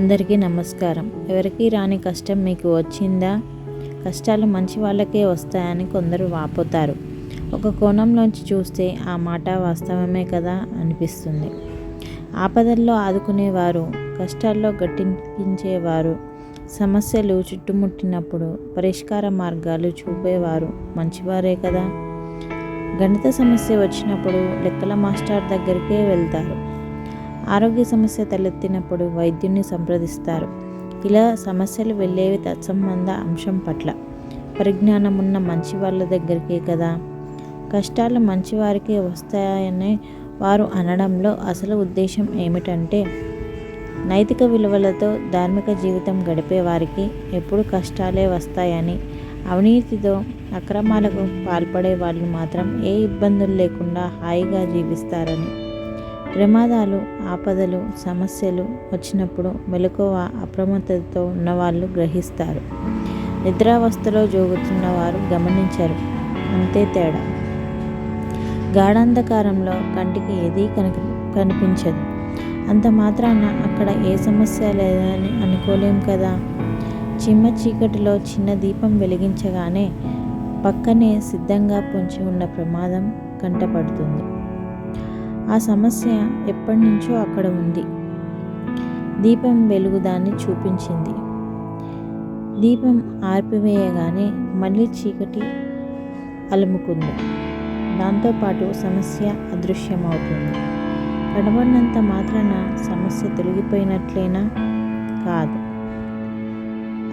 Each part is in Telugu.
అందరికీ నమస్కారం. ఎవరికీ రాని కష్టం మీకు వచ్చిందా? కష్టాలు మంచి వాళ్ళకే వస్తాయని కొందరు వాపోతారు. ఒక కోణంలోంచి చూస్తే ఆ మాట వాస్తవమే కదా అనిపిస్తుంది. ఆపదల్లో ఆదుకునేవారు, కష్టాల్లో గట్టెక్కించేవారు, సమస్యలు చుట్టుముట్టినప్పుడు పరిష్కార మార్గాలు చూపేవారు మంచివారే కదా. గణిత సమస్య వచ్చినప్పుడు లెక్కల మాస్టర్ దగ్గరికే వెళ్తారు. ఆరోగ్య సమస్య తలెత్తినప్పుడు వైద్యుని సంప్రదిస్తారు. ఇలా సమస్యలు వెళ్ళేవి తత్సంబంధ అంశం పట్ల పరిజ్ఞానం ఉన్న మంచి వాళ్ళ దగ్గరికే కదా. కష్టాలు మంచివారికే వస్తాయని వారు అనడంలో అసలు ఉద్దేశం ఏమిటంటే, నైతిక విలువలతో ధార్మిక జీవితం గడిపే వారికి ఎప్పుడు కష్టాలే వస్తాయని, అవినీతితో అక్రమాలకు పాల్పడే వాళ్ళు మాత్రం ఏ ఇబ్బందులు లేకుండా హాయిగా జీవిస్తారని. ప్రమాదాలు, ఆపదలు, సమస్యలు వచ్చినప్పుడు మెలకువ, అప్రమత్తతతో ఉన్నవాళ్ళు గ్రహిస్తారు. నిద్రావస్థలో జోగుతున్నవారు గమనించరు. అంతే తేడా. గాఢాంధకారంలో కంటికి ఏదీ కనిపించదు. అంత మాత్రాన అక్కడ ఏ సమస్య లేదని అనుకోలేం కదా. చిమ్మ చీకటిలో చిన్న దీపం వెలిగించగానే పక్కనే సిద్ధంగా పొంచి ఉన్న ప్రమాదం కంటపడుతుంది. ఆ సమస్య ఎప్పటినుంచో అక్కడ ఉంది. దీపం వెలుగు దాన్ని చూపించింది. దీపం ఆర్పివేయగానే మళ్ళీ చీకటి అలుముకుంది. దాంతోపాటు సమస్య అదృశ్యమవుతుంది. కనబడినంత మాత్రాన సమస్య తొలగిపోయినట్లేనా? కాదు,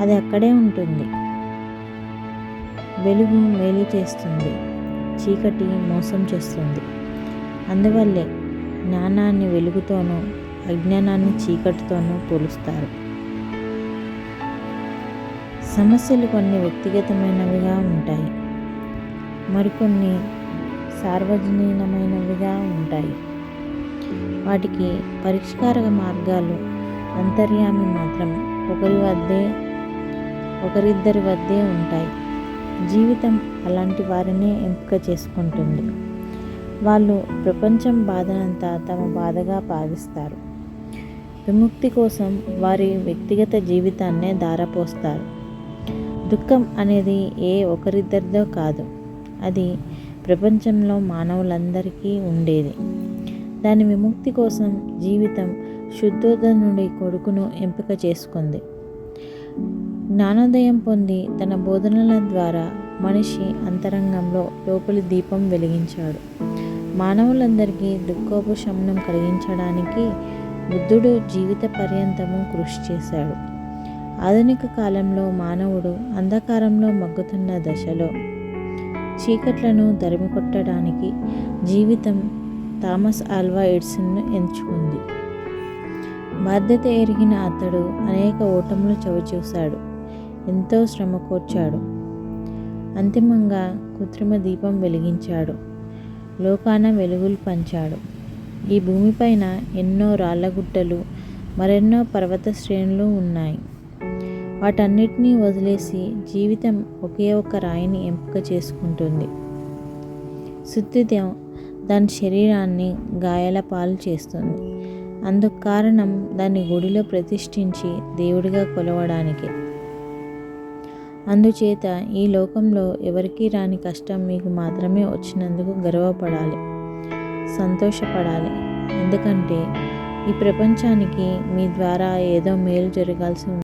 అది అక్కడే ఉంటుంది. వెలుగు మేలు చేస్తుంది, చీకటి మోసం చేస్తుంది. అందువల్లే జ్ఞానాన్ని వెలుగుతోనూ, అజ్ఞానాన్ని చీకటితోనూ పోలుస్తారు. సమస్యలు కొన్ని వ్యక్తిగతమైనవిగా ఉంటాయి, మరికొన్ని సార్వజనీనమైనవిగా ఉంటాయి. వాటికి పరిష్కార మార్గాలు అంతర్యామి మాత్రం ఒకరిద్దరి వద్దే ఉంటాయి. జీవితం అలాంటి వారినే ఎంపిక చేసుకుంటుంది. వాళ్ళు ప్రపంచం బాధనంతా తమ బాధగా భావిస్తారు. విముక్తి కోసం వారి వ్యక్తిగత జీవితాన్నే ధారపోస్తారు. దుఃఖం అనేది ఏ ఒకరిద్దరిదో కాదు, అది ప్రపంచంలో మానవులందరికీ ఉండేది. దాని విముక్తి కోసం జీవితం శుద్ధోదనుడి కొడుకును ఎంపిక చేసుకుంది. జ్ఞానోదయం పొంది తన బోధనల ద్వారా మనిషి అంతరంగంలో లోపలి దీపం వెలిగించాడు. మానవులందరికీ దుఃఖోపశమనం కలిగించడానికి బుద్ధుడు జీవిత పర్యంతము కృషి చేశాడు. ఆధునిక కాలంలో మానవుడు అంధకారంలో మగ్గుతున్న దశలో చీకట్లను తరిమికొట్టడానికి జీవితం థామస్ ఆల్వా ఎడిసన్ను ఎంచుకుంది. బాధ్యత ఎరిగిన అతడు అనేక ఓటములు చవిచూశాడు, ఎంతో శ్రమ కోర్చాడు. అంతిమంగా కృత్రిమ దీపం వెలిగించాడు, లోకాన వెలుగులు పంచాడు. ఈ భూమిపైన ఎన్నో రాళ్ళగుట్టలు, మరెన్నో పర్వత శ్రేణులు ఉన్నాయి. వాటన్నిటినీ వదిలేసి జీవితం ఒకే ఒక రాయిని ఎంపిక చేసుకుంటుంది. సుత్తితో దాని శరీరాన్ని గాయాల పాలు చేస్తుంది. అందుకు కారణం దాన్ని గుడిలో ప్రతిష్ఠించి దేవుడిగా కొలవడానికి. అందుచేత ఈ లోకంలో ఎవరికీ రాని కష్టం మీకు మాత్రమే వచ్చినందుకు గర్వపడాలి, సంతోషపడాలి. ఎందుకంటే ఈ ప్రపంచానికి మీ ద్వారా ఏదో మేలు జరగాల్సి ఉంది.